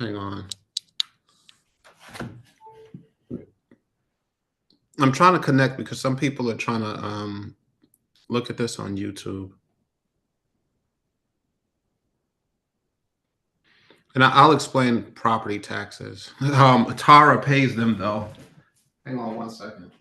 Hang on. I'm trying to connect because some people are trying to look at this on YouTube. And I'll explain property taxes. Tara pays them though. Hang on one second.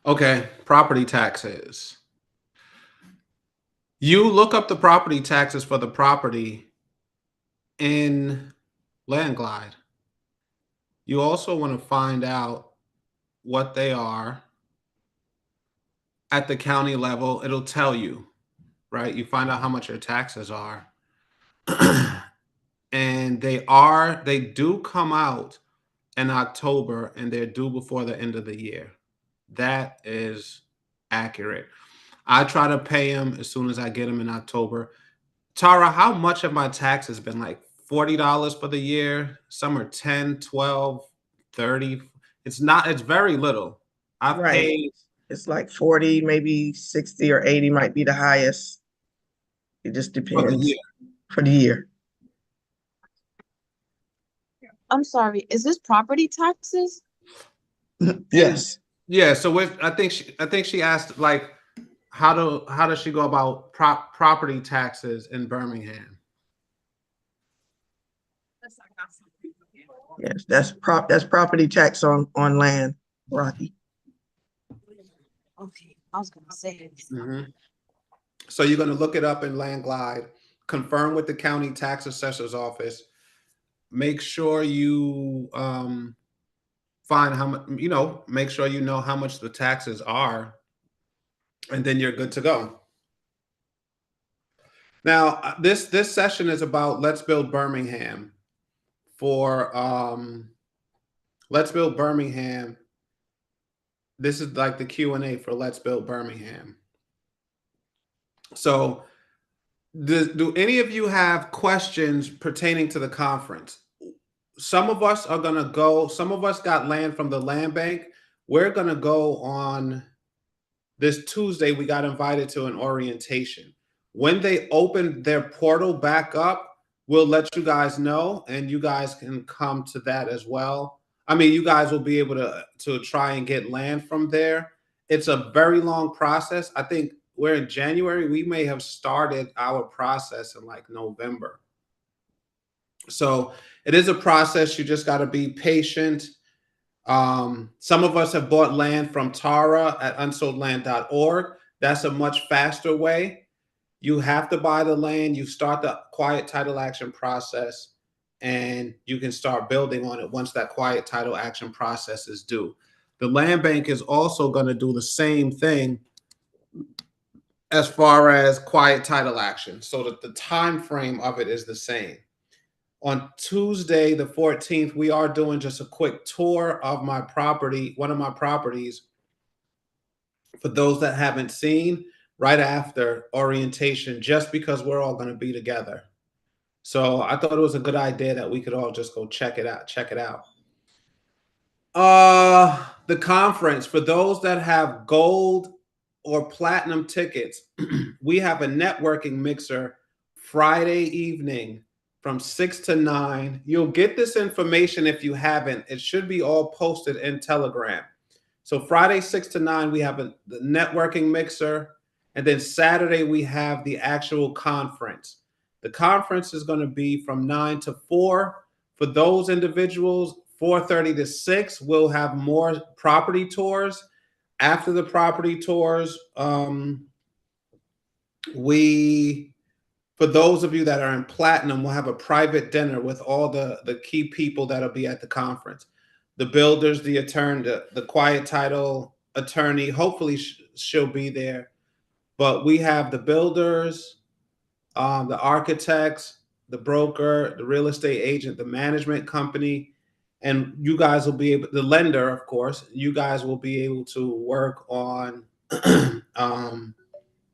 Okay, property taxes. You look up the property taxes for the property in Landglide. You also want to find out what they are at the county level. It'll tell you, right? You find out how much your taxes are. And they do come out in October and they're due before the end of the year. That is accurate. I try to pay them as soon as I get them in October. Tara, how much have my taxes been? Like $40 for the year? Some are 10, 12, 30. It's very little. I've Right. paid It's like 40, maybe 60 or 80 might be the highest. It just for the depends year. for the year. I'm sorry, is this property taxes? Yes. Yeah, so I think she asked like how does she go about property taxes in Birmingham? Yes, that's property tax on land, Rocky. Okay, I was gonna say. Mhm. So you're going to look it up in Landglide, confirm with the county tax assessor's office, make sure you find how much, make sure you know how much the taxes are, and then you're good to go. Now, this session is about Let's Build Birmingham. For Let's Build Birmingham, this is like the Q&A for Let's Build Birmingham. So, do any of you have questions pertaining to the conference? Some of us are going to go, some of us got land from the Landbank. We're going to go on this Tuesday. We got invited to an orientation. When they open their portal back up, we'll let you guys know, and you guys can come to that as well. I mean, you guys will be able to try and get land from there. It's a very long process. I think we're in January. We may have started our process in like November. So it is a process. You just got to be patient. Some of us have bought land from Tara at unsoldland.org. That's a much faster way. You have to buy the land, you start the quiet title action process, and you can start building on it once that quiet title action process is due. The land bank is also going to do the same thing as far as quiet title action, so that the time frame of it is the same. On Tuesday, the 14th, we are doing just a quick tour of my property, one of my properties, for those that haven't seen, right after orientation, just because we're all going to be together. So I thought it was a good idea that we could all just go check it out. Check it out. The conference, for those that have gold or platinum tickets, we have a networking mixer Friday evening from 6 to 9. You'll get this information if you haven't. It should be all posted in Telegram. So Friday 6 to 9, we have the networking mixer. And then Saturday, we have the actual conference. The conference is going to be from 9 to 4. For those individuals, 4:30 to 6, we'll have more property tours. After the property tours, for those of you that are in platinum, we'll have a private dinner with all the key people that'll be at the conference. The builders, the attorney, the quiet title attorney, hopefully she'll be there. But we have the builders, the architects, the broker, the real estate agent, the management company, and you guys will be able, the lender, of course, you guys will be able to work on,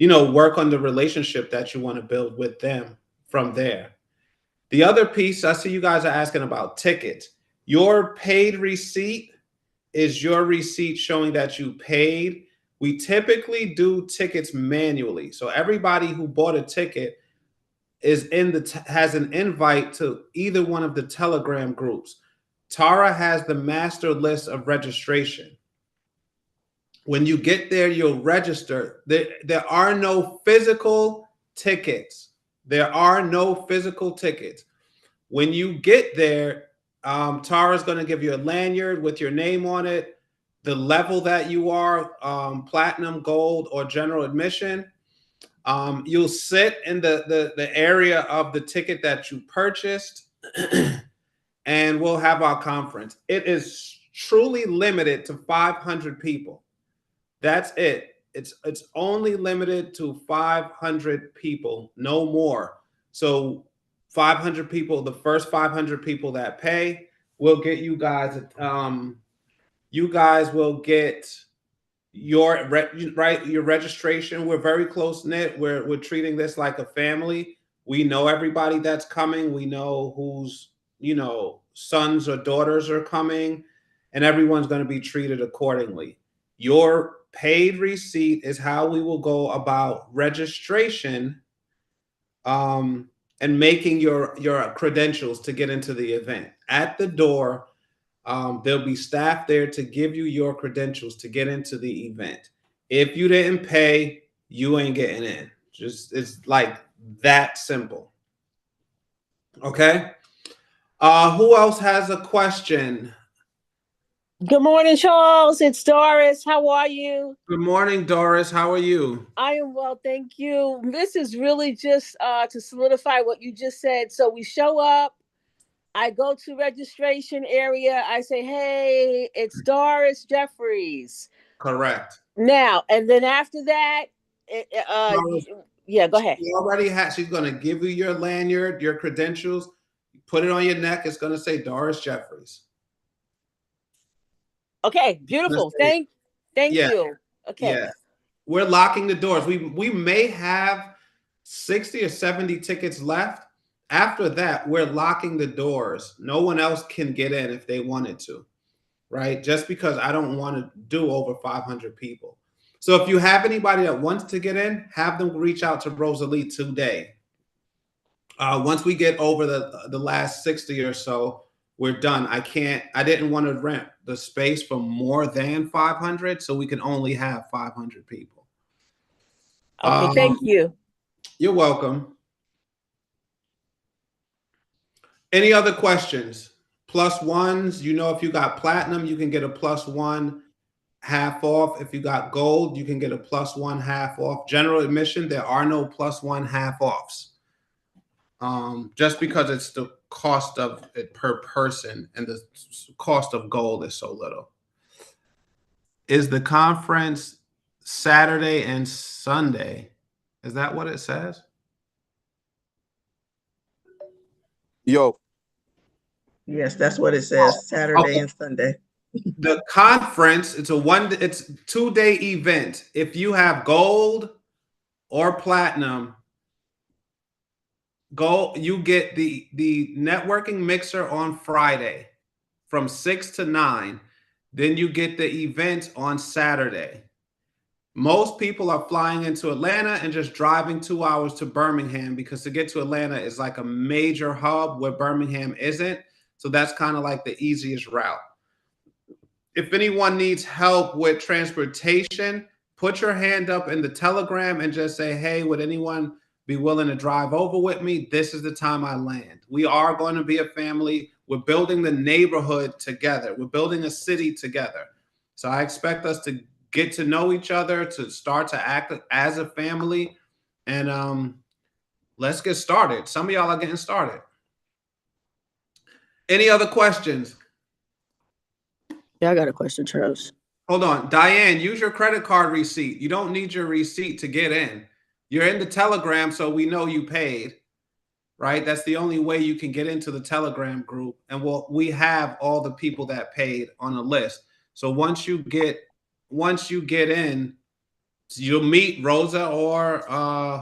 work on the relationship that you want to build with them from there. The other piece, I see you guys are asking about tickets. Your paid receipt is your receipt showing that you paid. We typically do tickets manually. So everybody who bought a ticket is has an invite to either one of the Telegram groups. Tara has the master list of registration. When you get there, you'll register. There are no physical tickets. There are no physical tickets. When you get there, Tara's going to give you a lanyard with your name on it, the level that you are, platinum, gold, or general admission. You'll sit in the area of the ticket that you purchased, and we'll have our conference. It is truly limited to 500 people. That's it. It's only limited to 500 people, no more. So 500 people, the first 500 people that pay will get you guys. You guys will get your your registration. We're very close knit. We're treating this like a family. We know everybody that's coming. We know whose sons or daughters are coming, and everyone's going to be treated accordingly. Your paid receipt is how we will go about registration, and making your credentials to get into the event. At the door, there'll be staff there to give you your credentials to get into the event. If you didn't pay, you ain't getting in. It's like that simple. Okay. Who else has a question? Good morning, Charles. It's Doris. How are you? Good morning, Doris. How are you? I am well, thank you. This is really just to solidify what you just said. So we show up, I go to registration area, I say, hey, it's Doris Jeffries. Correct. Now, and then after that, yeah, go ahead. She's going to give you your lanyard, your credentials, put it on your neck. It's going to say Doris Jeffries. Okay, beautiful. Thank you. Okay. Yeah. We're locking the doors. We may have 60 or 70 tickets left. After that, we're locking the doors. No one else can get in if they wanted to, right? Just because I don't want to do over 500 people. So if you have anybody that wants to get in, have them reach out to Rosalie today. Once we get over the last 60 or so, we're done. I didn't want to rent the space for more than 500, so we can only have 500 people. Okay, thank you. You're welcome. Any other questions? Plus ones, if you got platinum, you can get a +1 half off. If you got gold, you can get a +1 half off. General admission, there are no +1 half offs. Just because it's the cost of it per person, and the cost of gold is so little. Is the conference Saturday and Sunday? Is that what it says? Yo. Yes, that's what it says. Saturday okay. and Sunday. The conference, it's a 2-day event. If you have gold or platinum, you get the networking mixer on Friday from 6 to 9. Then you get the event on Saturday. Most people are flying into Atlanta and just driving 2 hours to Birmingham, because to get to Atlanta is like a major hub where Birmingham isn't. So that's kind of like the easiest route. If anyone needs help with transportation, put your hand up in the Telegram and just say, hey, would anyone be willing to drive over with me? This is the time I land. We are going to be a family. We're building the neighborhood together. We're building a city together. So I expect us to get to know each other, to start to act as a family. And let's get started. Some of y'all are getting started. Any other questions? Yeah, I got a question, Charles. Hold on. Diane, use your credit card receipt. You don't need your receipt to get in. You're in the Telegram, so we know you paid. right? That's the only way you can get into the Telegram group. And we have all the people that paid on a list. So once you get in, you'll meet Rosa or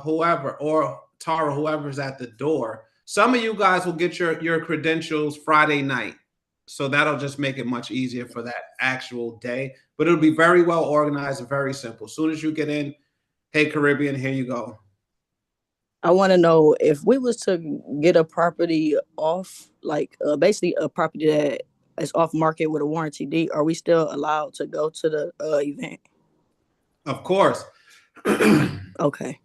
whoever, or Tara, whoever's at the door. Some of you guys will get your credentials Friday night. So that'll just make it much easier for that actual day. But it'll be very well organized and very simple. As soon as you get in, hey, Caribbean, here you go. I want to know if we was to get a property off, like basically a property that is off market with a warranty deed, are we still allowed to go to the event? Of course. Okay.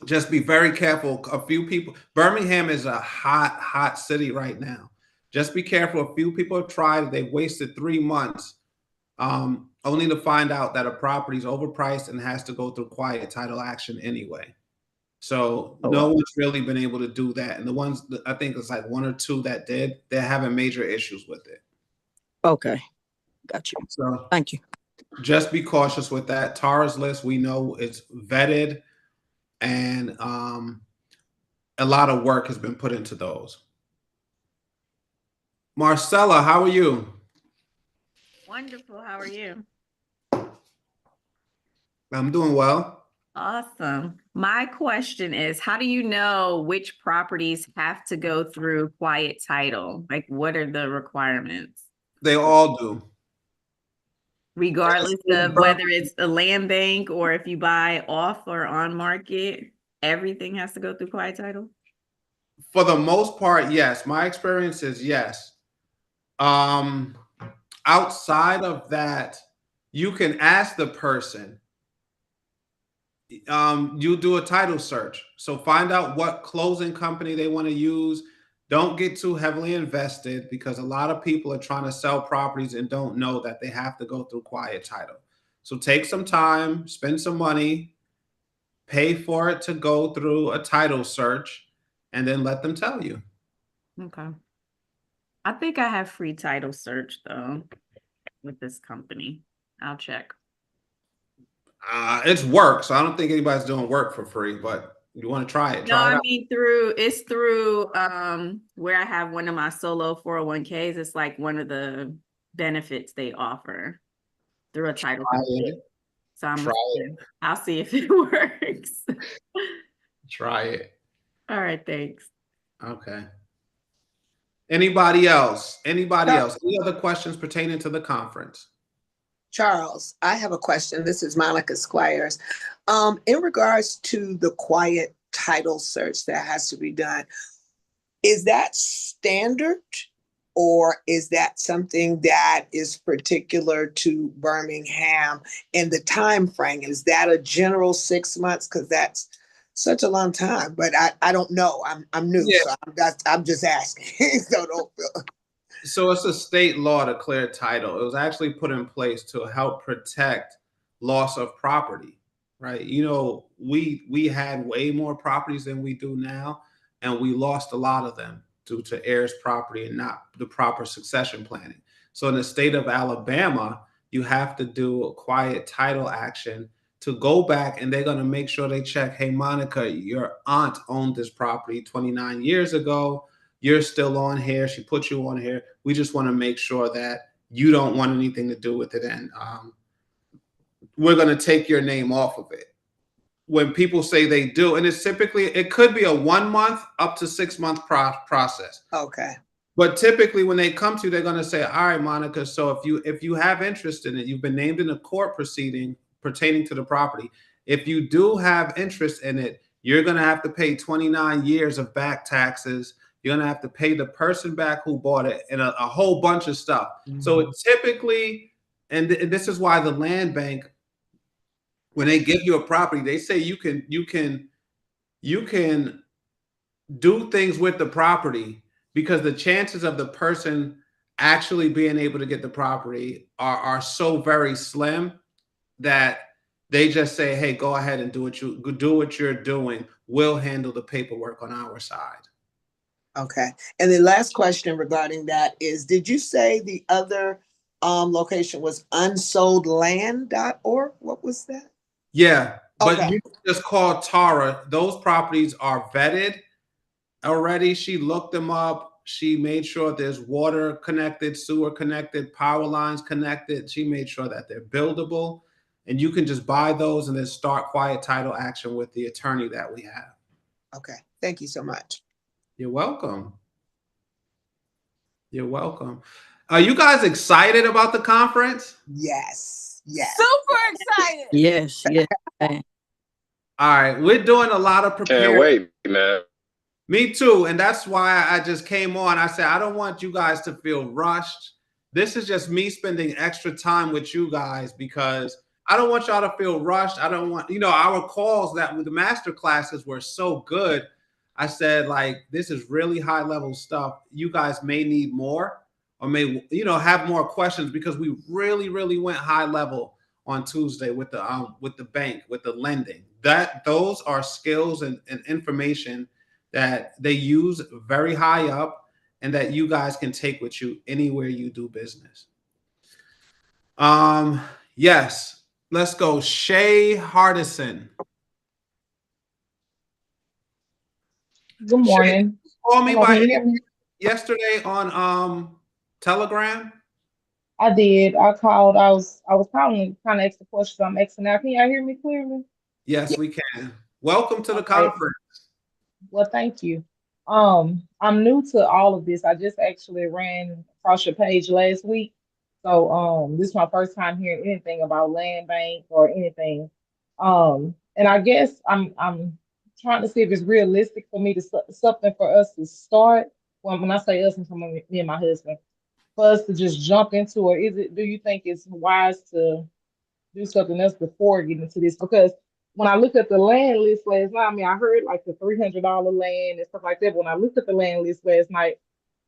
Just be very careful. A few people, Birmingham is a hot city right now. Just be careful. A few people have tried. They wasted 3 months only to find out that a property is overpriced and has to go through quiet title action anyway. So no one's really been able to do that. And the ones that I think it's like 1 or 2 that did, they're having major issues with it. Okay. Got you. So thank you. Just be cautious with that. Tara's list, we know it's vetted, and a lot of work has been put into those. Marcella, how are you? Wonderful. How are you? I'm doing well. Awesome. My question is, how do you know which properties have to go through quiet title? Like, what are the requirements? They all do. Regardless of whether it's a land bank or if you buy off or on market, everything has to go through quiet title? For the most part, yes. My experience is yes. Outside of that, you can ask the person. You do a title search. So find out what closing company they want to use. Don't get too heavily invested, because a lot of people are trying to sell properties and don't know that they have to go through quiet title. So take some time, spend some money, pay for it to go through a title search, and then let them tell you. Okay. I think I have free title search though with this company. I'll check. It's work, so I don't think anybody's doing work for free, but you want to try it. No, I mean it's through where I have one of my solo 401ks. It's like one of the benefits they offer through a title company. So I'll see if it works. Try it. All right, thanks. Okay. Anybody else? Anybody else? Any other questions pertaining to the conference? Charles, I have a question. This is Monica Squires. In regards to the quiet title search that has to be done, is that standard, or is that something that is particular to Birmingham? And the time frame, is that a general 6 months? Because that's such a long time. But I don't know. I'm new, so I'm just asking. So don't feel. So it's a state law to clear title. It was actually put in place to help protect loss of property, right? You know, we had way more properties than we do now, and we lost a lot of them due to heirs property and not the proper succession planning. So in the state of Alabama, you have to do a quiet title action to go back, and they're going to make sure they check, hey, Monica, your aunt owned this property 29 years ago. You're still on here. She put you on here. We just want to make sure that you don't want anything to do with it. And we're going to take your name off of it. When people say they do, and it's typically, it could be a 1 month up to 6 month process. Okay. But typically when they come to you, they're going to say, all right, Monica, so if you have interest in it, you've been named in a court proceeding pertaining to the property. If you do have interest in it, you're going to have to pay 29 years of back taxes. You're going to have to pay the person back who bought it, and a whole bunch of stuff. Mm-hmm. So it typically, and this is why the land bank, when they give you a property, they say you can do things with the property, because the chances of the person actually being able to get the property are so very slim that they just say, hey, go ahead and do what you're doing. We'll handle the paperwork on our side. Okay. And the last question regarding that is, did you say the other location was unsoldland.org? What was that? Yeah, but okay. You just call Tara. Those properties are vetted, already. She looked them up. She made sure there's water connected, sewer connected, power lines connected. She made sure that they're buildable. And you can just buy those and then start quiet title action with the attorney that we have. Okay, thank you so much. You're welcome. You're welcome. Are you guys excited about the conference? Yes, yes. Super excited. Yes, yes. All right, we're doing a lot of Can't preparing. wait, man. Me too. And that's why I just came on. I said, I don't want you guys to feel rushed. This is just me spending extra time with you guys because I don't want y'all to feel rushed. I don't want, our calls that with the master classes were so good. I said, like, this is really high level stuff. You guys may need more or may, have more questions because we really, really went high level on Tuesday with the bank, with the lending. Those are skills and information that they use very high up and that you guys can take with you anywhere you do business. Yes, let's go. Shay Hardison. Good morning. Shay, call me Hello, by can you hear me? yesterday on Telegram. I did. I called. I was calling trying to ask the question. I'm asking now. Can y'all hear me clearly? Yes, we can. Welcome to the Okay. conference. Well, thank you. I'm new to all of this. I just actually ran across your page last week. So this is my first time hearing anything about Landbank or anything. And I guess I'm trying to see if it's realistic for me to something for us to start. When I say us, I'm talking about me and my husband, for us to just jump into it. Do you think it's wise to do something else before getting into this? Because when I looked at the land list last night, I mean, I heard like the $300 land and stuff like that. But when I looked at the land list last night,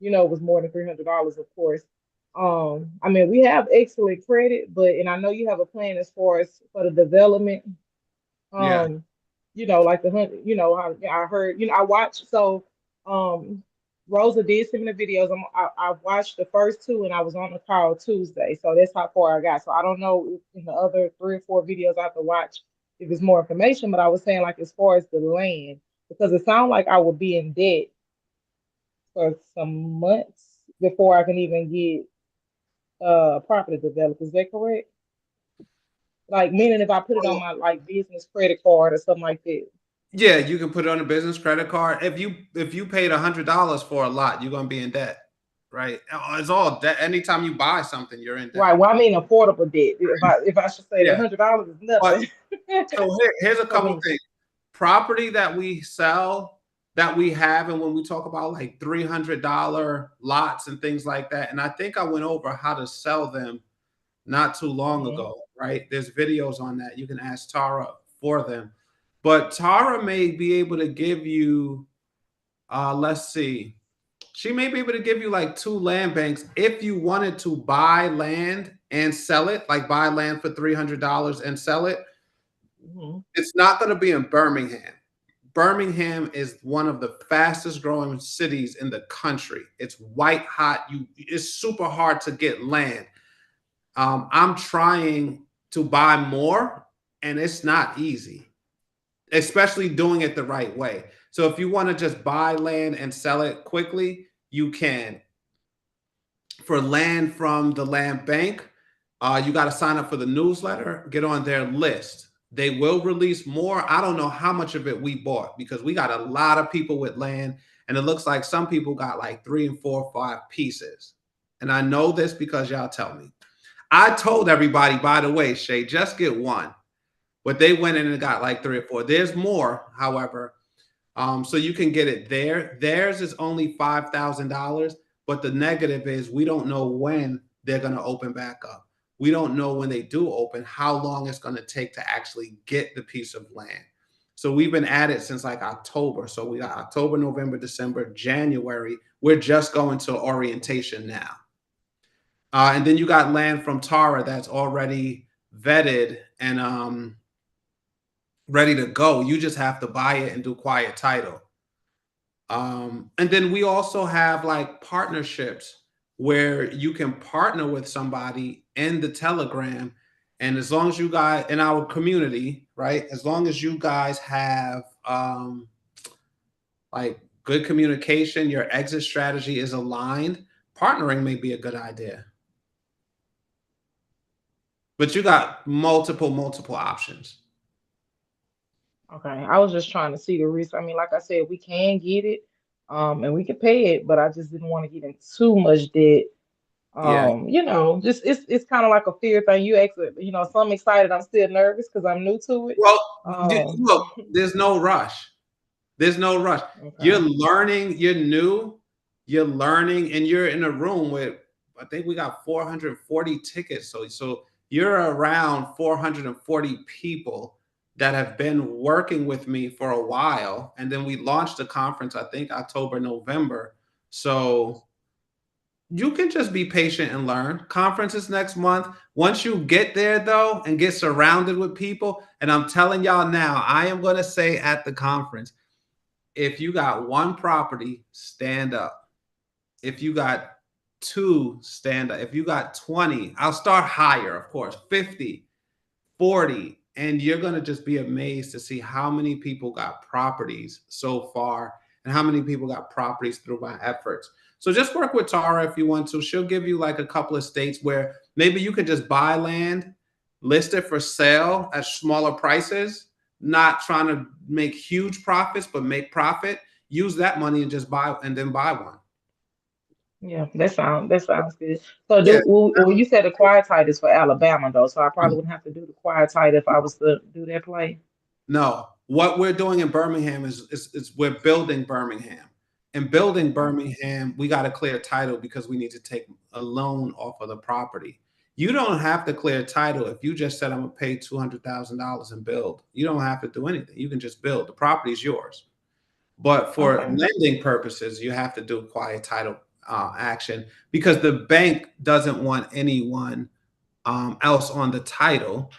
it was more than $300, of course. I mean, we have excellent credit, and I know you have a plan as far as for the development. Yeah. Like the hunt, how I heard, I watched. So, Rosa did send me the videos. I watched the first two, and I was on the call Tuesday, so that's how far I got. So I don't know if in the other 3 or 4 videos I have to watch if it's more information. But I was saying, like, as far as the land, because it sounded like I would be in debt for some months before I can even get property developed. Is that correct? Like, meaning if I put it on my like business credit card or something like that. Yeah, you can put it on a business credit card. If you paid $100 for a lot, you're gonna be in debt, right? It's all debt. Anytime you buy something, you're in debt. Right. Well, I mean affordable debt. If I should say Yeah. that $100 is nothing. So here's a couple things. Property that we sell, that we have, and when we talk about like $300 lots and things like that, and I think I went over how to sell them not too long ago, right? There's videos on that. You can ask Tara for them. But Tara may be able to give you, let's see, she may be able to give you like 2 land banks if you wanted to buy land and sell it, like buy land for $300 and sell it. It's not going to be in Birmingham. Birmingham is one of the fastest growing cities in the country. It's white hot. It's super hard to get land. I'm trying to buy more, and it's not easy, especially doing it the right way. So if you want to just buy land and sell it quickly, you can. For land from the land bank, you got to sign up for the newsletter, get on their list. They will release more. I don't know how much of it we bought because we got a lot of people with land, and it looks like some people got like 3 and 4 or 5 pieces. And I know this because y'all tell me. I told everybody, by the way, Shay, just get one. But they went in and got like 3 or 4. There's more, however. So you can get it there. Theirs is only $5,000. But the negative is we don't know when they're going to open back up. We don't know when they do open, how long it's going to take to actually get the piece of land. So we've been at it since like October. So we got October, November, December, January. We're just going to orientation now. And then you got land from Tara that's already vetted and ready to go. You just have to buy it and do quiet title. And then we also have like partnerships where you can partner with somebody in the Telegram. And as long as you guys in our community, right? As long as you guys have like good communication, your exit strategy is aligned, partnering may be a good idea. But you got multiple options. Okay, I was just trying to see the risk. I mean, like I said, we can get it, and we can pay it, but I just didn't want to get in too much debt. Yeah. Just it's kind of like a fear thing. You actually, so I'm excited. I'm still nervous because I'm new to it. Well, Um, look, there's no rush. There's no rush. You're okay. learning, you're new, you're learning, and you're in a room with, I think we got 440 tickets. So you're around 440 people that have been working with me for a while. And then we launched the conference, I think October, November. So you can just be patient and learn. Conference is next month. Once you get there, though, and get surrounded with people, and I'm telling y'all now, I am going to say at the conference, if you got one property, stand up. If you got two, stand up. If you got 20, I'll start higher, of course, 50, 40, and you're going to just be amazed to see how many people got properties so far and how many people got properties through my efforts. So just work with Tara if you want to. She'll give you like a couple of states where maybe you could just buy land, list it for sale at smaller prices, not trying to make huge profits, but make profit. Use that money and just buy and then buy one. Yeah, that sounds good. So Yeah. well, you said the quiet title is for Alabama though, so I probably wouldn't have to do the quiet title if I was to do that play. No, what we're doing in Birmingham is we're building Birmingham. And building Birmingham, we got to clear title because we need to take a loan off of the property. You don't have to clear title if you just said I'm gonna pay $200,000 and build. You don't have to do anything. You can just build. The property is yours. But for Okay. lending purposes, you have to do quiet title action because the bank doesn't want anyone else on the title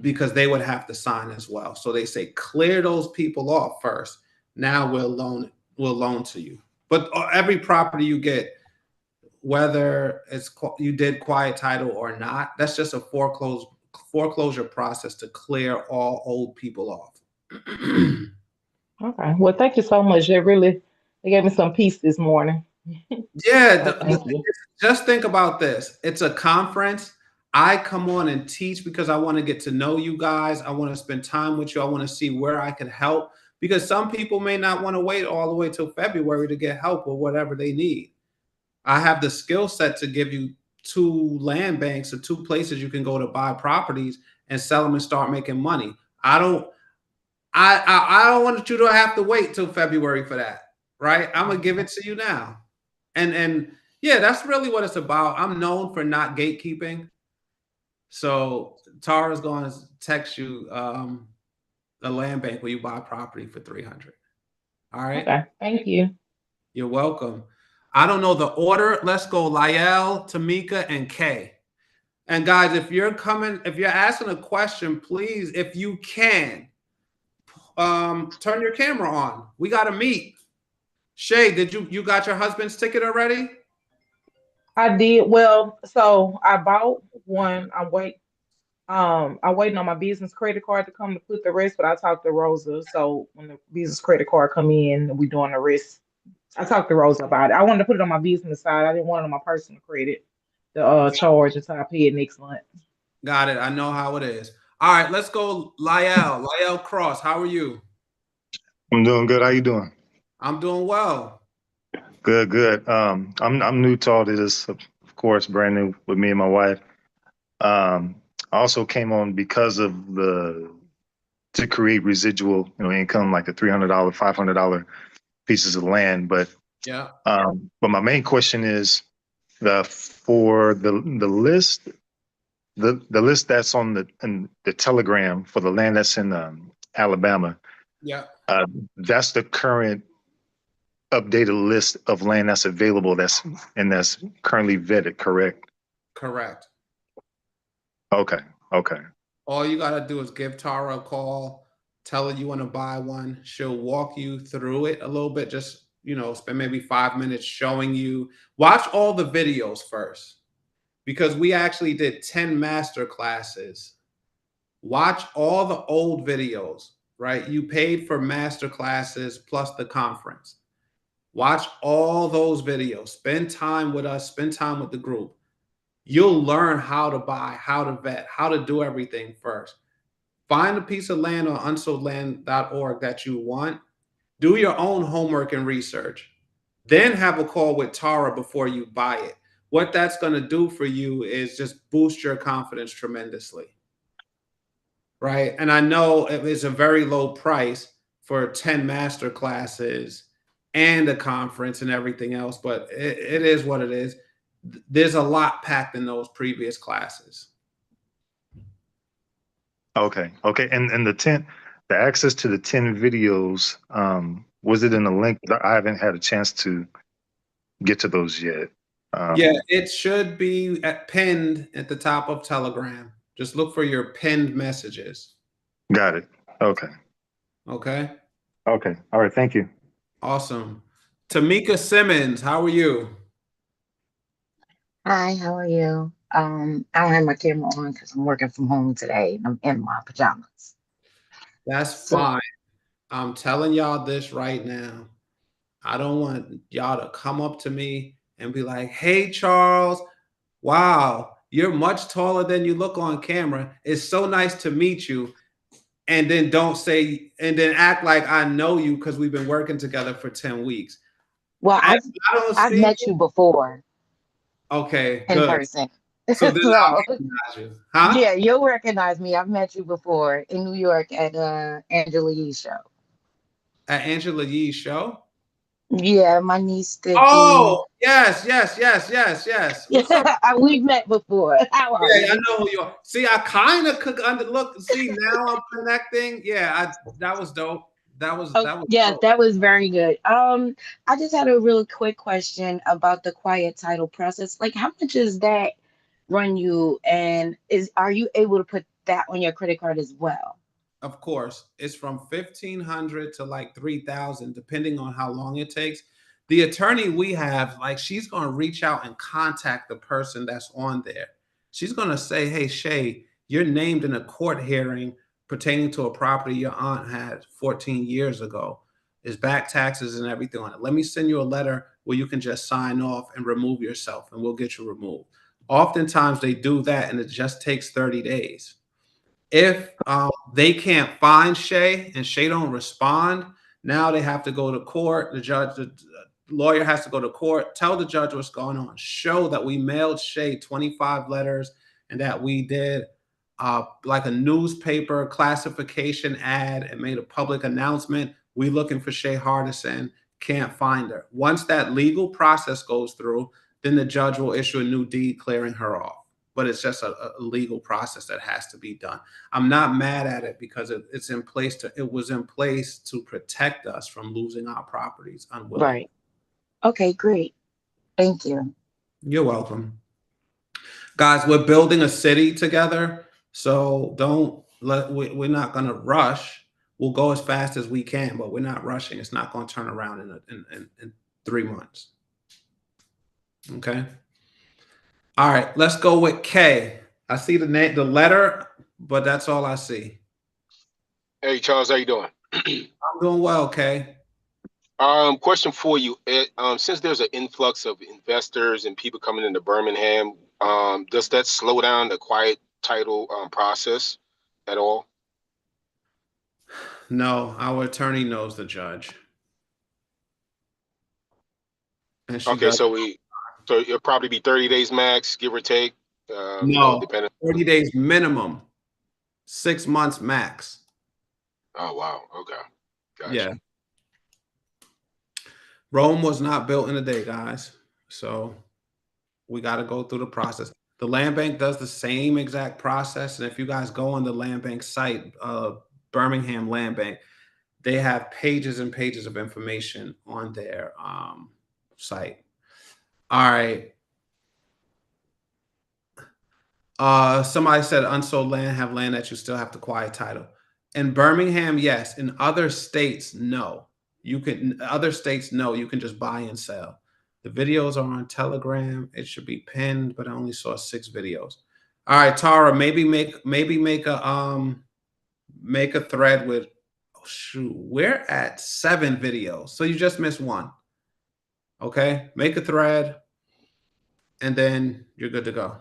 because they would have to sign as well. So they say clear those people off first. Now we'll loan to you. But every property you get, whether you did quiet title or not, that's just a foreclosure process to clear all old people off. Okay. Well, thank you so much. They gave me some peace this morning. Yeah, So thank you. just think about this. It's a conference. I come on and teach because I want to get to know you guys. I want to spend time with you. I want to see where I can help because some people may not want to wait all the way till February to get help with whatever they need. I have the skill set to give you two land banks or two places you can go to buy properties and sell them and start making money. I don't want you to have to wait till February for that, right? I'm gonna give it to you now. And yeah, that's really what it's about. I'm known for not gatekeeping. So Tara's going to text you a land bank where you buy property for 300. All right. Okay. Thank you. You're welcome. I don't know the order. Let's go Lyell, Tamika, and Kay. And guys, if you're asking a question, please, if you can, turn your camera on. We got to meet. Shay, did you got your husband's ticket already? I did well, so I bought one. I'm waiting on my business credit card to come to put the rest, but I talked to Rosa. So when the business credit card come in, we doing the rest. I talked to Rosa about it. I wanted to put it on my business side. I didn't want it on my personal credit, the charge until I pay it next month. Got it. I know how it is. All right, let's go Lyell. Lyell Cross, how are you? I'm doing good. How you doing? I'm doing well. Good, good. I'm new to all this, of course, brand new with me and my wife. I also came on because of to create residual, income, like the $300, $500 pieces of land. But yeah. But my main question is for the list, the list that's on the Telegram for the land that's in Alabama. Yeah. That's the current updated list of land that's available that's currently vetted, correct? Correct. Okay. All you got to do is give Tara a call, tell her you want to buy one. She'll walk you through it a little bit, just, spend maybe 5 minutes showing you. Watch all the videos first because we actually did 10 master classes. Watch all the old videos, right? You paid for master classes plus the conference. Watch all those videos. Spend time with us. Spend time with the group. You'll learn how to buy, how to vet, how to do everything first. Find a piece of land on unsoldland.org that you want. Do your own homework and research. Then have a call with Tara before you buy it. What that's going to do for you is just boost your confidence tremendously. Right? And I know it's a very low price for 10 master classes and a conference and everything else, but it is what it is. There's a lot packed in those previous classes. Okay. And the access to the 10 videos, was it in a link? I haven't had a chance to get to those yet. Yeah, it should be pinned at the top of Telegram. Just look for your pinned messages. Got it. Okay. Okay. Okay. All right. Thank you. Awesome. Tamika Simmons, how are you? Hi, how are you? I don't have my camera on because I'm working from home today and I'm in my pajamas. That's So, fine. I'm telling y'all this right now. I don't want y'all to come up to me and be like, hey, Charles, wow, you're much taller than you look on camera. It's so nice to meet you. And then then act like I know you because we've been working together for 10 weeks. well, I don't I've see met you before Okay, in good. person. So then I'll So, recognize you. Huh? yeah, you'll recognize me. I've met you before in New York at Angela Yee's show. At Angela Yee's show? Yeah, my niece Sticky. Oh, yes. What's up? Yeah, we've met before. How are Yeah, I you? know who you are. See, I kind of could look. See, now I'm connecting. Yeah, that was dope. That was Oh, yeah, dope. that was very good. I just had a really quick question about the quiet title process. Like, how much does that run you, and are you able to put that on your credit card as well? Of course, it's from 1,500 to like 3,000, depending on how long it takes. The attorney we have, like, she's going to reach out and contact the person that's on there. She's going to say, hey, Shay, you're named in a court hearing pertaining to a property your aunt had 14 years ago. There's back taxes and everything on it. Let me send you a letter where you can just sign off and remove yourself, and we'll get you removed. Oftentimes, they do that, and it just takes 30 days. If they can't find Shay and Shay don't respond, now they have to go to court. The lawyer has to go to court, tell the judge what's going on, show that we mailed Shay 25 letters and that we did like a newspaper classification ad and made a public announcement. We looking for Shay Hardison, can't find her. Once that legal process goes through, then the judge will issue a new deed clearing her off. But it's just a legal process that has to be done. I'm not mad at it because it was in place to protect us from losing our properties unwillingly. Right. Okay, great. Thank you. You're welcome. Guys, we're building a city together. So we're not going to rush. We'll go as fast as we can, but we're not rushing. It's not going to turn around in 3 months. Okay. All right, let's go with K. I see the letter, but that's all I see. Hey Charles, how you doing? I'm doing well, K. Question for you. Since there's an influx of investors and people coming into Birmingham, does that slow down the quiet title process at all? No, our attorney knows the judge. And she Okay, does. so it'll probably be 30 days max, give or take. No, Depending. 30 days minimum, 6 months max. Oh wow. Okay. Gotcha. Yeah. Rome was not built in a day, guys. So we got to go through the process. The land bank does the same exact process. And if you guys go on the land bank site, Birmingham Land Bank, they have pages and pages of information on their site. All right. Somebody said unsold land have land that you still have to quiet title. In Birmingham, yes. In other states, no. Other states, no. You can just buy and sell. The videos are on Telegram. It should be pinned, but I only saw 6 videos. All right, Tara, maybe make a thread with. Oh shoot, we're at 7 videos, so you just missed 1. Okay, make a thread, and then you're good to go.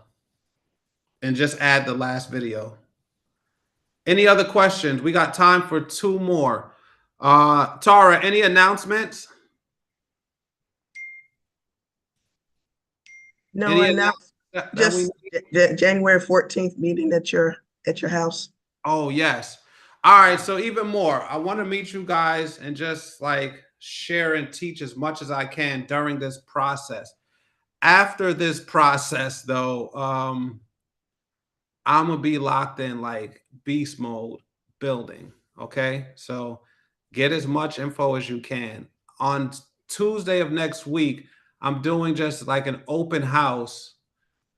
And just add the last video. Any other questions? We got time for 2 more. Tara, any announcements? No, Any and now that we just the January 14th meeting at your house. Oh, yes. All right. So even more, I want to meet you guys and just like share and teach as much as I can during this process. After this process, though, I'm gonna be locked in like beast mode building. Okay. So get as much info as you can. On Tuesday of next week, I'm doing just like an open house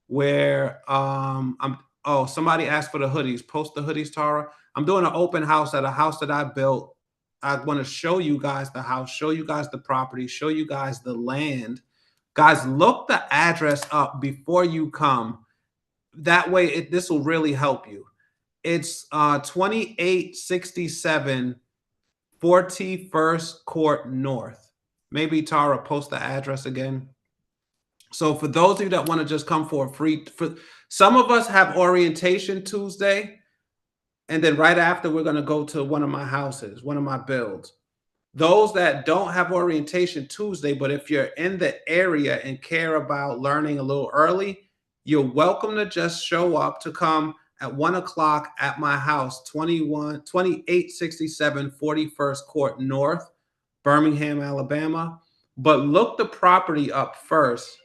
where somebody asked for the hoodies. Post the hoodies, Tara. I'm doing an open house at a house that I built. I want to show you guys the house, show you guys the property, show you guys the land. Guys, look the address up before you come. That way this will really help you. It's 2867 41st Court North. Maybe Tara post the address again. So for those of you that want to just come for a free, for some of us have orientation Tuesday, and then right after we're going to go to one of my houses, one of my builds. Those that don't have orientation Tuesday, but if you're in the area and care about learning a little early, you're welcome to just show up to come at 1 o'clock at my house, 2867 41st Court North, Birmingham, Alabama. But look the property up first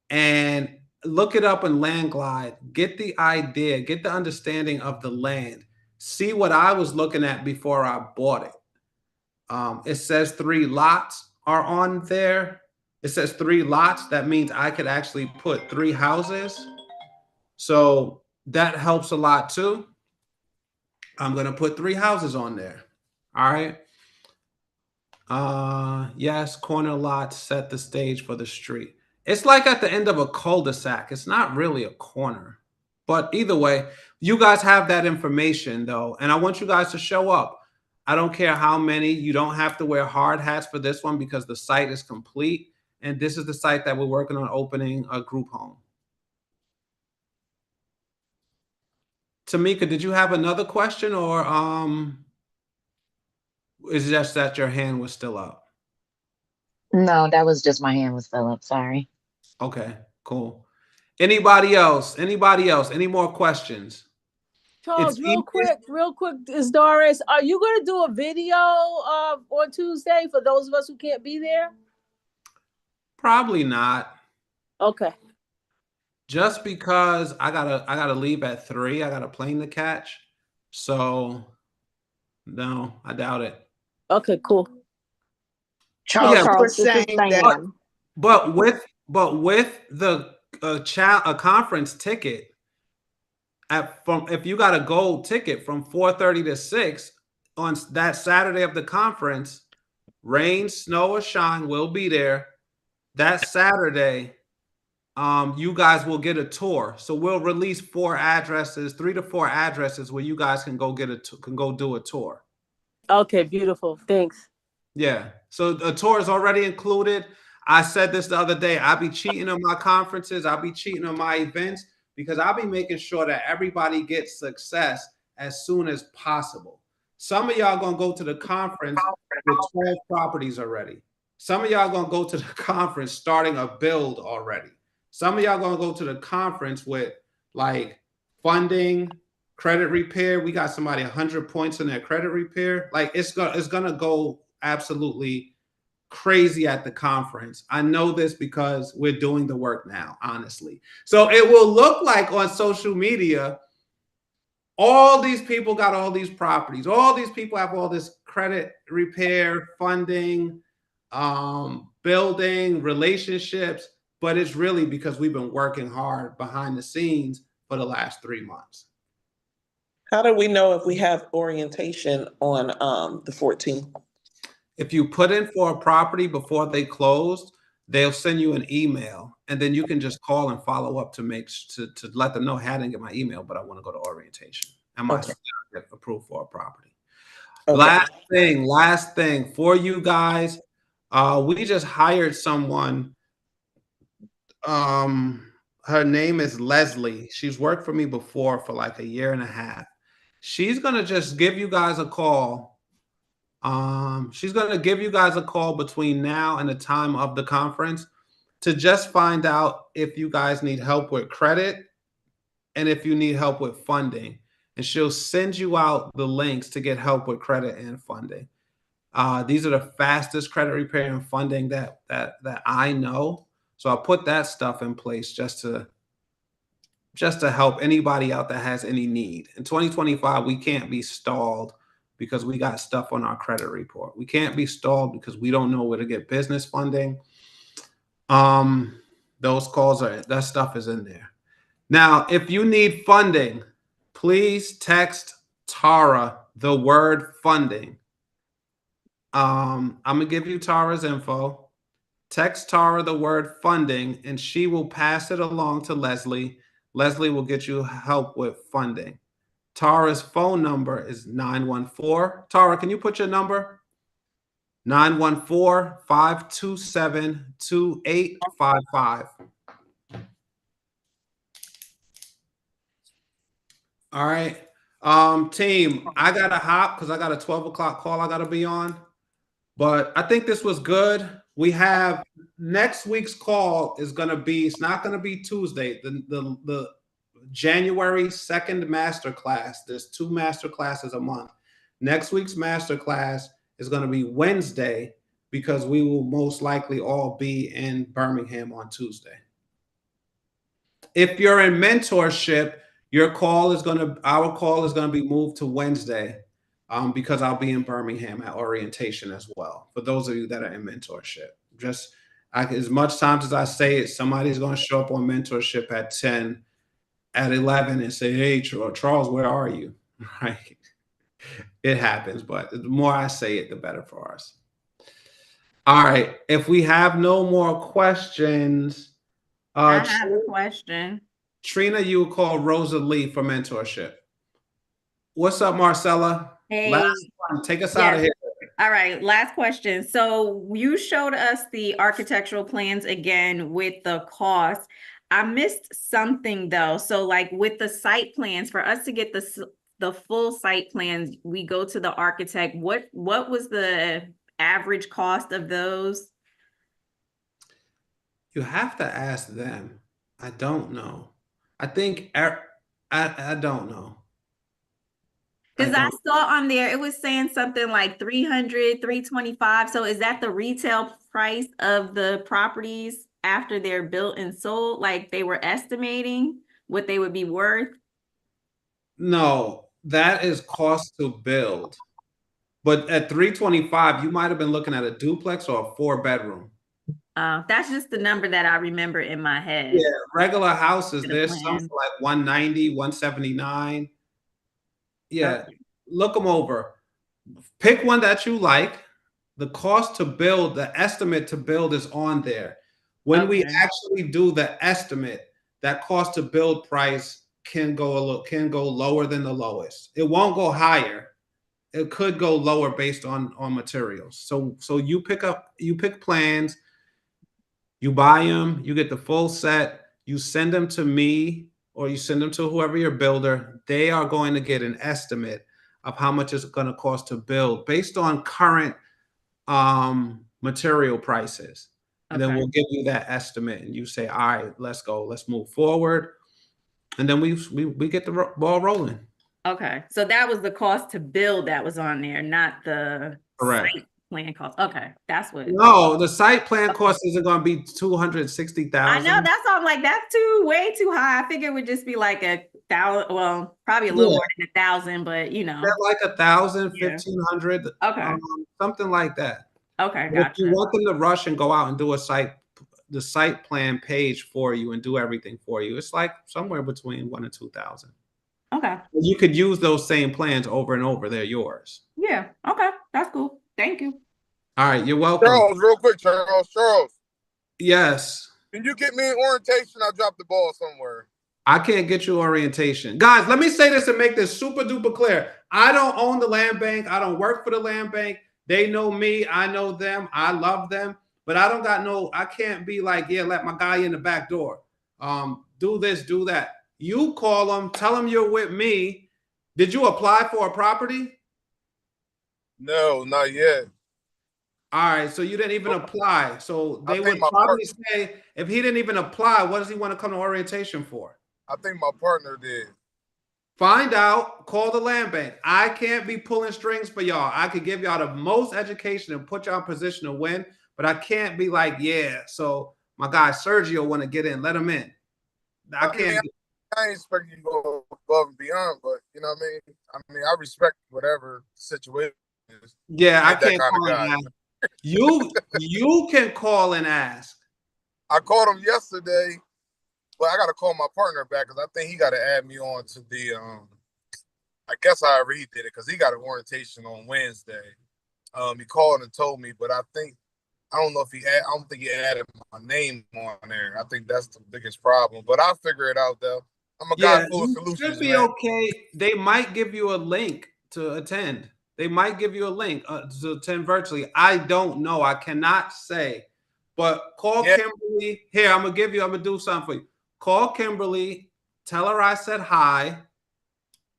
and look it up in Landglide. Get the idea, get the understanding of the land. See what I was looking at before I bought it. It says 3 lots are on there. It says 3 lots. That means I could actually put 3 houses. So that helps a lot too. I'm going to put 3 houses on there. All right. Yes, corner lots set the stage for the street. It's like at the end of a cul-de-sac. It's not really a corner. But either way, you guys have that information though. And I want you guys to show up. I don't care how many. You don't have to wear hard hats for this one because the site is complete. And this is the site that we're working on opening a group home. Tamika, did you have another question or is it just that your hand was still up? No, that was just my hand was still up. Sorry. Okay, cool. Anybody else? Anybody else? Any more questions? Charles, real quick, is Doris, are you going to do a video on Tuesday for those of us who can't be there? Probably not. Okay. Just because I gotta leave at 3. I got a plane to catch. So no, I doubt it. Okay, cool. Charles, Yeah, you were saying that. But with the a conference ticket if you got a gold ticket from 4:30 to 6 on that Saturday of the conference, rain, snow, or shine, we'll be there. That Saturday, you guys will get a tour. So we'll release 4 addresses, 3 to 4 addresses where you guys can go do a tour. Okay, beautiful. Thanks. Yeah. So a tour is already included. I said this the other day. I'll be cheating on my conferences. I'll be cheating on my events because I'll be making sure that everybody gets success as soon as possible. Some of y'all going to go to the conference with 12 properties already. Some of y'all going to go to the conference starting a build already. Some of y'all going to go to the conference with like funding, credit repair. We got somebody 100 points in their credit repair. Like it's going to go absolutely crazy at the conference. I know this because we're doing the work now, honestly. So it will look like on social media, all these people got all these properties. All these people have all this credit repair, funding, building, relationships. But it's really because we've been working hard behind the scenes for the last 3 months. How do we know if we have orientation on the 14th? If you put in for a property before they closed, they'll send you an email, and then you can just call and follow up to let them know, hey, I didn't get my email, but I want to go to orientation. And my staff get approved for a property. Okay. Last thing for you guys. We just hired someone. Her name is Leslie. She's worked for me before for like a year and a half. She's gonna just give you guys a call. She's gonna give you guys a call between now and the time of the conference to just find out if you guys need help with credit and if you need help with funding. And she'll send you out the links to get help with credit and funding. These are the fastest credit repair and funding that I know. So I'll put that stuff in place just to help anybody out that has any need. In 2025, we can't be stalled because we got stuff on our credit report. We can't be stalled because we don't know where to get business funding. That stuff is in there. Now, if you need funding, please text Tara the word funding. I'm gonna give you Tara's info. Text Tara the word funding, and she will pass it along to Leslie. Leslie will get you help with funding. Tara's phone number is 914. Tara, can you put your number? 914-527-2855. All right. Team, I gotta hop because I got a 12 o'clock call I gotta be on. But I think this was good. We have next week's call is gonna be, it's not gonna be Tuesday. The January 2nd masterclass. There's 2 masterclasses a month. Next week's masterclass is going to be Wednesday because we will most likely all be in Birmingham on Tuesday. If you're in mentorship, our call is going to be moved to Wednesday because I'll be in Birmingham at orientation as well. For those of you that are in mentorship, as much times as I say it, somebody's going to show up on mentorship at 10. At 11 and say, hey, Charles, where are you? Right? It happens, but the more I say it, the better for us. All right. If we have no more questions, I have a question. Trina, you will call Rosa Lee for mentorship. What's up, Marcella? Hey. Last one. Take us out of here. All right, last question. So you showed us the architectural plans again with the cost. I missed something though. So like with the site plans, for us to get the full site plans, we go to the architect. What was the average cost of those? You have to ask them. I don't know. I think I don't know. Because I saw on there, it was saying something like 300, 325. So is that the retail price of the properties after they're built and sold? Like they were estimating what they would be worth? No, that is cost to build. But at 325, you might have been looking at a duplex or a 4-bedroom. That's just the number that I remember in my head. Yeah, regular houses, there's something like 190, 179. Yeah, look them over. Pick one that you like. The cost to build, the estimate to build is on there. When we actually do the estimate, that cost to build price can go lower than the lowest. It won't go higher. It could go lower based on materials. So you pick plans, you buy them, you get the full set, you send them to me or you send them to whoever your builder. They are going to get an estimate of how much it's going to cost to build based on current material prices. And then we'll give you that estimate and you say, all right, let's go, let's move forward. And then we get the ball rolling. Okay. So that was the cost to build that was on there, not the site plan cost. Okay. That's what. No, the site plan cost isn't going to be $260,000. I know, that's all. I'm like, that's way too high. I figured it would just be like 1,000. Well, probably a little more than 1,000, but you know. They're like 1,000, 1,500. Okay. Something like that. Okay, gotcha. If you want them to rush and go out and do the site plan page for you and do everything for you, it's like somewhere between 1,000 and 2,000. Okay. You could use those same plans over and over. They're yours. Yeah. Okay. That's cool. Thank you. All right. You're welcome. Charles, real quick, Charles. Yes. Can you get me an orientation? I dropped the ball somewhere. I can't get you orientation. Guys, let me say this and make this super duper clear. I don't own the land bank. I don't work for the land bank. They know me. I know them. I love them. But I can't be like, yeah, let my guy in the back door. Do this, do that. You call them, tell them you're with me. Did you apply for a property? No, not yet. All right, so you didn't even apply. So I they think would probably say, if he didn't even apply, what does he want to come to orientation for? I think my partner did. Find out, call the land bank. I can't be pulling strings for y'all. I could give y'all the most education and put y'all in position to win, but I can't be like, yeah, so my guy Sergio want to get in, let him in. I can't. I ain't expect you to go above and beyond, but you know what I mean? I respect whatever the situation is. Yeah, I That can't kind of call guy. and ask. You can call and ask. I called him yesterday, but I got to call my partner back because I think he got to add me on to the I guess however he did it because he got an orientation on Wednesday. He called and told me, but I don't know if I don't think he added my name on there. I think that's the biggest problem, but I'll figure it out though. I'm a guy full of solutions, should be man. okay. They might give you a link to attend. They might give you a link to attend virtually. I don't know. I cannot say. But call Kimberly. Here, I'm gonna do something for you. Call Kimberly. Tell her I said hi.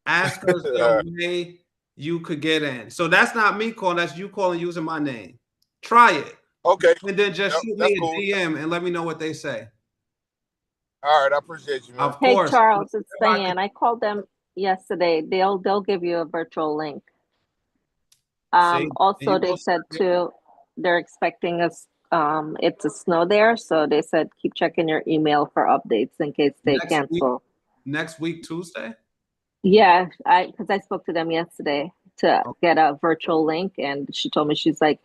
Ask her is there a way you could get in. So that's not me calling. That's you calling using my name. Try it. Okay. And then just shoot me a DM and let me know what they say. All right, I appreciate you, man. Of course. Hey Charles, it's Diane. I called them yesterday. They'll give you a virtual link. Also they said too, they're expecting us it to snow there. So they said keep checking your email for updates in case they cancel. Next week, Tuesday? Yeah, because I spoke to them yesterday to get a virtual link, and she told me, she's like,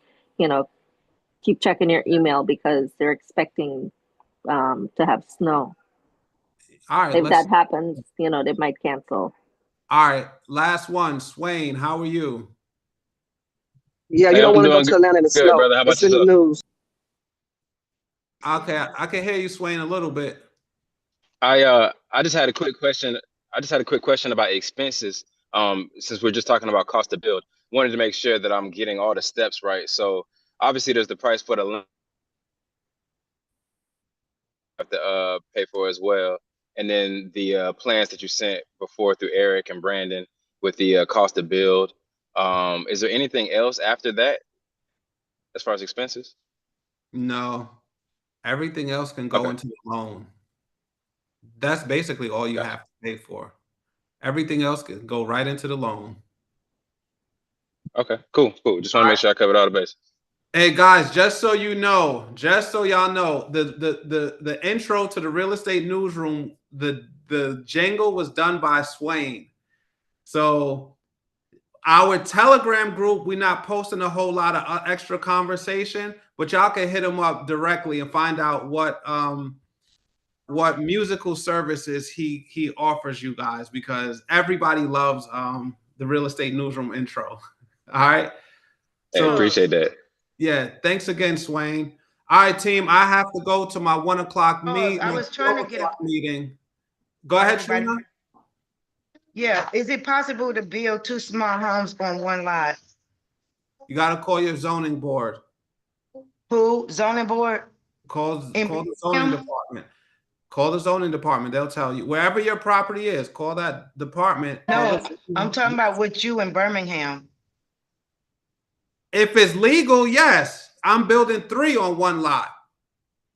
keep checking your email because they're expecting to have snow. All right. If that happens, they might cancel. All right. Last one. Swain, how are you? Yeah, you don't want to go to Atlanta in the snow. Brother. How about it's in the news. Okay, I can hear you, Swain, a little bit. I just had a quick question. About expenses. Since we're just talking about cost to build, wanted to make sure that I'm getting all the steps right. So obviously there's the price for the land have to pay for as well, and then the plans that you sent before through Eric and Brandon with the cost to build. Is there anything else after that as far as expenses? No, everything else can go into the loan. That's basically all you have to pay for. Everything else can go right into the loan. Okay, cool. Just want to make sure I covered all the bases. Hey guys, just so you know, just so y'all know, the intro to the real estate newsroom, the jingle was done by Swain. So our Telegram group, we're not posting a whole lot of extra conversation, but y'all can hit him up directly and find out what musical services he offers you guys, because everybody loves the real estate newsroom intro. All right. So appreciate that. Yeah, thanks again, Swain. All right, team. I have to go to my 1 o'clock meeting. I was trying to get a meeting. Go ahead, Trina. Yeah, is it possible to build 2 small homes on one lot? You got to call your zoning board. Who? Zoning board? Call the zoning department. Call the zoning department. They'll tell you wherever your property is. Call that department. No, I'm talking about with you in Birmingham. If it's legal, yes. I'm building 3 on one lot,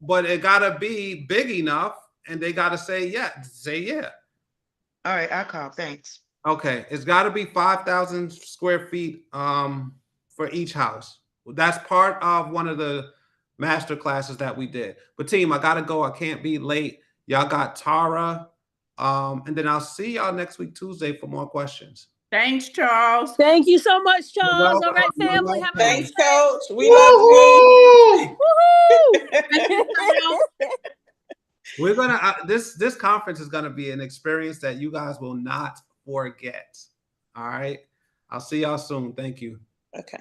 but it gotta be big enough, and they gotta say yeah. Say yeah. All right, I'll call. Thanks. Okay, it's got to be 5,000 square feet for each house. That's part of one of the master classes that we did. But team, I gotta go. I can't be late. Y'all got Tara, and then I'll see y'all next week Tuesday for more questions. Thanks, Charles. Thank you so much, Charles. All right, family. Have a Thanks, nice day. Coach. We love you. Woohoo! We're gonna this conference is gonna be an experience that you guys will not forget. All right. I'll see y'all soon. Thank you. Okay.